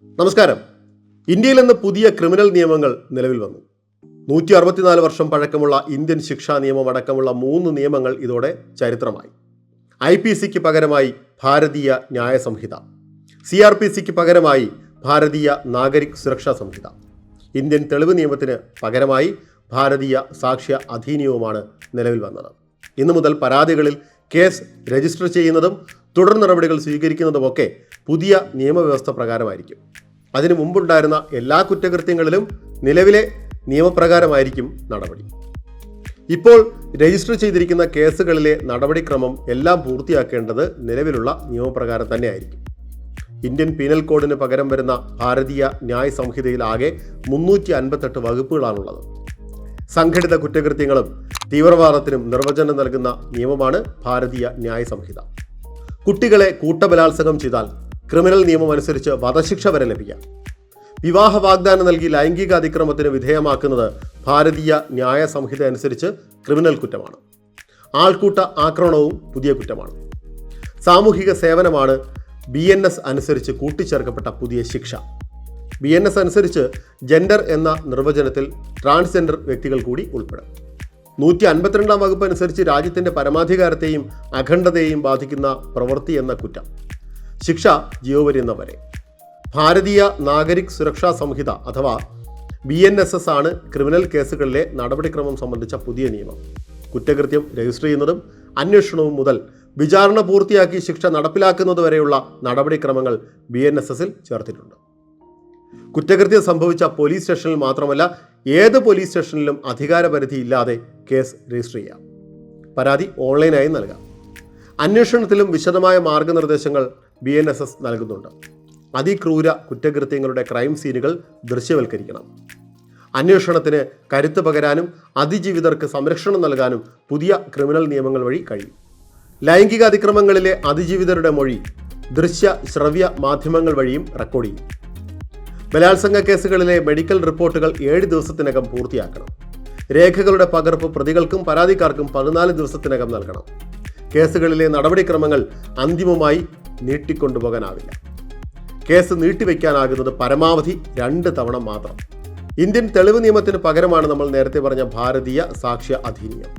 നമസ്കാരം. ഇന്ത്യയിൽ നിന്ന് പുതിയ ക്രിമിനൽ നിയമങ്ങൾ നിലവിൽ വന്നു. 164 വർഷം പഴക്കമുള്ള ഇന്ത്യൻ ശിക്ഷാ നിയമം അടക്കമുള്ള 3 നിയമങ്ങൾ ഇതോടെ ചരിത്രമായി. IPCക്ക് പകരമായി ഭാരതീയ ന്യായ സംഹിത, CRPCക്ക് പകരമായി ഭാരതീയ നാഗരിക് സുരക്ഷാ സംഹിത, ഇന്ത്യൻ തെളിവ് നിയമത്തിന് പകരമായി ഭാരതീയ സാക്ഷ്യ അധീനിയവുമാണ് നിലവിൽ വന്നത്. ഇന്നു മുതൽ പരാതികളിൽ കേസ് രജിസ്റ്റർ ചെയ്യുന്നതും തുടർ നടപടികൾ സ്വീകരിക്കുന്നതുമൊക്കെ പുതിയ നിയമവ്യവസ്ഥ പ്രകാരമായിരിക്കും. അതിനു മുമ്പുണ്ടായിരുന്ന എല്ലാ കുറ്റകൃത്യങ്ങളിലും നിലവിലെ നിയമപ്രകാരമായിരിക്കും നടപടി. ഇപ്പോൾ രജിസ്റ്റർ ചെയ്തിരിക്കുന്ന കേസുകളിലെ നടപടിക്രമം എല്ലാം പൂർത്തിയാക്കേണ്ടത് നിലവിലുള്ള നിയമപ്രകാരം തന്നെയായിരിക്കും. ഇന്ത്യൻ പീനൽ കോഡിന് പകരം വരുന്ന ഭാരതീയ ന്യായ സംഹിതയിൽ ആകെ 358 വകുപ്പുകളാണുള്ളത്. സംഘടിത കുറ്റകൃത്യങ്ങളും തീവ്രവാദത്തിനും നിർവചനം നൽകുന്ന നിയമമാണ് ഭാരതീയ ന്യായ സംഹിത. കുട്ടികളെ കൂട്ടബലാത്സംഗം ചെയ്താൽ ക്രിമിനൽ നിയമം അനുസരിച്ച് വധശിക്ഷ വരെ ലഭിക്കാം. വിവാഹ വാഗ്ദാനം നൽകി ലൈംഗിക അതിക്രമത്തിന് വിധേയമാക്കുന്നത് ഭാരതീയ ന്യായ സംഹിത അനുസരിച്ച് ക്രിമിനൽ കുറ്റമാണ്. ആൾക്കൂട്ട ആക്രമണവും പുതിയ കുറ്റമാണ്. സാമൂഹിക സേവനമാണ് BNS അനുസരിച്ച് കൂട്ടിച്ചേർക്കപ്പെട്ട പുതിയ ശിക്ഷ. BNS അനുസരിച്ച് ജെൻഡർ എന്ന നിർവചനത്തിൽ ട്രാൻസ്ജെൻഡർ വ്യക്തികൾ കൂടി ഉൾപ്പെടും. 152 വകുപ്പ് അനുസരിച്ച് രാജ്യത്തിൻ്റെ പരമാധികാരത്തെയും അഖണ്ഡതയെയും ബാധിക്കുന്ന പ്രവൃത്തി എന്ന കുറ്റം. ശിക്ഷ ജീവപര്യന്തം വരെ. ഭാരതീയ നാഗരിക് സുരക്ഷാ സംഹിത അഥവാ BNSS ആണ് ക്രിമിനൽ കേസുകളിലെ നടപടിക്രമം സംബന്ധിച്ച പുതിയ നിയമം. കുറ്റകൃത്യം രജിസ്റ്റർ ചെയ്യുന്നതും അന്വേഷണവും മുതൽ വിചാരണ പൂർത്തിയാക്കി ശിക്ഷ നടപ്പിലാക്കുന്നതുവരെയുള്ള നടപടിക്രമങ്ങൾ BNSSൽ ചേർത്തിട്ടുണ്ട്. കുറ്റകൃത്യം സംഭവിച്ച പോലീസ് സ്റ്റേഷനിൽ മാത്രമല്ല, ഏത് പോലീസ് സ്റ്റേഷനിലും അധികാരപരിധി ഇല്ലാതെ കേസ് രജിസ്റ്റർ ചെയ്യാം. പരാതി ഓൺലൈനായി നൽകാം. അന്വേഷണത്തിലും വിശദമായ മാർഗനിർദ്ദേശങ്ങൾ BNSS നൽകുന്നുണ്ട്. അതിക്രൂര കുറ്റകൃത്യങ്ങളുടെ ക്രൈം സീനുകൾ ദൃശ്യവൽക്കരിക്കണം. അന്വേഷണത്തിന് കരുത്ത് പകരാനും അതിജീവിതർക്ക് സംരക്ഷണം നൽകാനും പുതിയ ക്രിമിനൽ നിയമങ്ങൾ വഴി കഴിയും. ലൈംഗിക അതിക്രമങ്ങളിലെ അതിജീവിതരുടെ മൊഴി ദൃശ്യ ശ്രവ്യ മാധ്യമങ്ങൾ വഴിയും റെക്കോർഡ് ചെയ്യും. ബലാത്സംഗ കേസുകളിലെ മെഡിക്കൽ റിപ്പോർട്ടുകൾ 7 ദിവസത്തിനകം പൂർത്തിയാക്കണം. രേഖകളുടെ പകർപ്പ് പ്രതികൾക്കും പരാതിക്കാർക്കും 14 ദിവസത്തിനകം നൽകണം. കേസുകളിലെ നടപടിക്രമങ്ങൾ അന്തിമമായി നീട്ടിക്കൊണ്ടുപോകാനാവില്ല. കേസ് നീട്ടിവെക്കാനാകുന്നത് പരമാവധി 2 തവണ മാത്രം. ഇന്ത്യൻ തെളിവ് നിയമത്തിന് പകരമാണ് നമ്മൾ നേരത്തെ പറഞ്ഞ ഭാരതീയ സാക്ഷ്യ അധീനിയം.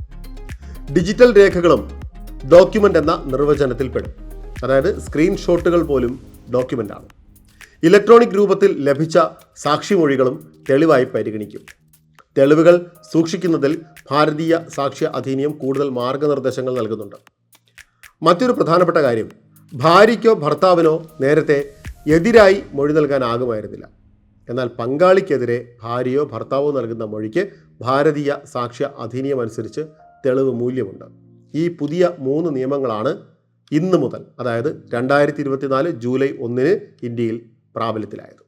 ഡിജിറ്റൽ രേഖകളും ഡോക്യുമെൻ്റ് എന്ന നിർവചനത്തിൽ പെടും. അതായത് സ്ക്രീൻഷോട്ടുകൾ പോലും ഡോക്യുമെൻ്റാണ്. ഇലക്ട്രോണിക് രൂപത്തിൽ ലഭിച്ച സാക്ഷിമൊഴികളും തെളിവായി പരിഗണിക്കും. തെളിവുകൾ സൂക്ഷിക്കുന്നതിൽ ഭാരതീയ സാക്ഷ്യ അധീനിയം കൂടുതൽ മാർഗനിർദ്ദേശങ്ങൾ നൽകുന്നുണ്ട്. മറ്റൊരു പ്രധാനപ്പെട്ട കാര്യം, ഭാര്യയ്ക്കോ ഭർത്താവിനോ നേരത്തെ എതിരായി മൊഴി നൽകാനാകുമായിരുന്നില്ല. എന്നാൽ പങ്കാളിക്കെതിരെ ഭാര്യയോ ഭർത്താവോ നൽകുന്ന മൊഴിക്ക് ഭാരതീയ സാക്ഷ്യ അധീനിയം അനുസരിച്ച് തെളിവ് മൂല്യമുണ്ട്. ഈ പുതിയ 3 നിയമങ്ങളാണ് ഇന്ന് മുതൽ, അതായത് 2024 ജൂലൈ 1 ഇന്ത്യയിൽ പ്രാബല്യത്തിലായത്.